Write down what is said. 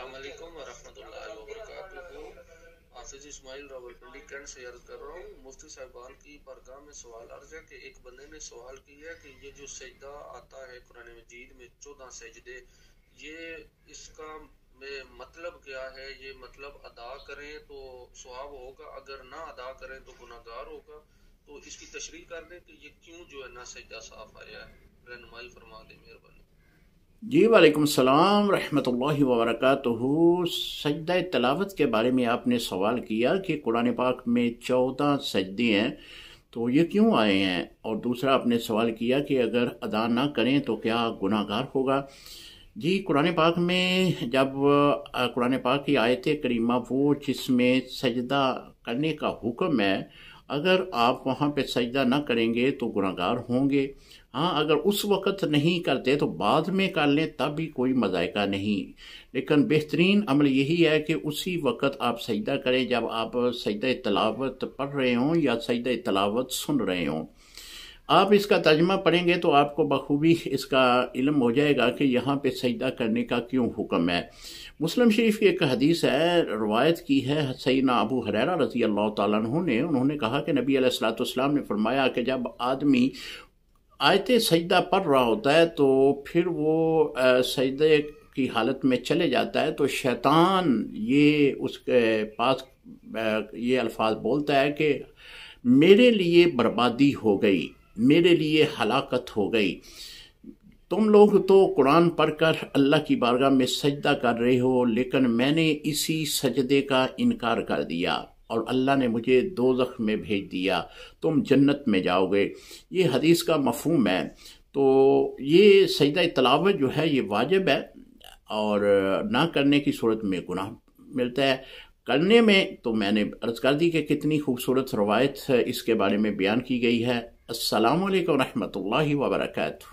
السلام علیکم ورحمۃ اللہ وبرکاتہ۔ حافظ اسماعیل راولپنڈی کینٹ سے عرض کر رہا ہوں، مفتی صاحبان کی بارگاہ میں سوال عرض ہے کہ ایک بندے نے سوال کیا کہ یہ جو سجدہ آتا ہے قرآن مجید میں 14 سجدے، یہ اس کا مطلب کیا ہے؟ یہ مطلب ادا کریں تو ثواب ہوگا، اگر نہ ادا کریں تو گناہگار ہوگا؟ تو اس کی تشریح کر دیں کہ یہ کیوں جو ہے نا سجدہ صاف آیا ہے، رہنمائی فرما دیں مہربانی۔ جی وعلیکم السلام رحمۃ اللہ وبرکاتہ۔ سجدہ تلاوت کے بارے میں آپ نے سوال کیا کہ قرآن پاک میں 14 سجدے ہیں تو یہ کیوں آئے ہیں، اور دوسرا آپ نے سوال کیا کہ اگر ادا نہ کریں تو کیا گناہ گار ہوگا۔ جی قرآن پاک میں جب قرآن پاک کی آیت کریمہ وہ جس میں سجدہ کرنے کا حکم ہے، اگر آپ وہاں پہ سجدہ نہ کریں گے تو گناہ گار ہوں گے۔ ہاں اگر اس وقت نہیں کرتے تو بعد میں کر لیں تب بھی کوئی مذائقہ نہیں، لیکن بہترین عمل یہی ہے کہ اسی وقت آپ سجدہ کریں جب آپ سجدہ تلاوت پڑھ رہے ہوں یا سجدہ تلاوت سن رہے ہوں۔ آپ اس کا ترجمہ پڑھیں گے تو آپ کو بخوبی اس کا علم ہو جائے گا کہ یہاں پہ سجدہ کرنے کا کیوں حکم ہے۔ مسلم شریف کی ایک حدیث ہے، روایت کی ہے سیدنا ابو ہریرہ رضی اللہ تعالیٰ عنہ نے، انہوں نے کہا کہ نبی علیہ الصلوۃ والسلام نے فرمایا کہ جب آدمی آیت سجدہ پڑھ رہا ہوتا ہے تو پھر وہ سجدے کی حالت میں چلے جاتا ہے تو شیطان یہ اس کے پاس یہ الفاظ بولتا ہے کہ میرے لیے بربادی ہو گئی، میرے لیے ہلاکت ہو گئی، تم لوگ تو قرآن پڑھ کر اللہ کی بارگاہ میں سجدہ کر رہے ہو لیکن میں نے اسی سجدے کا انکار کر دیا اور اللہ نے مجھے دوزخ میں بھیج دیا، تم جنت میں جاؤ گے۔ یہ حدیث کا مفہوم ہے۔ تو یہ سجدہ تلاوت جو ہے یہ واجب ہے اور نہ کرنے کی صورت میں گناہ ملتا ہے، کرنے میں تو میں نے عرض کر دی کہ کتنی خوبصورت روایت اس کے بارے میں بیان کی گئی ہے۔ السلام علیکم ورحمۃ اللہ وبرکاتہ۔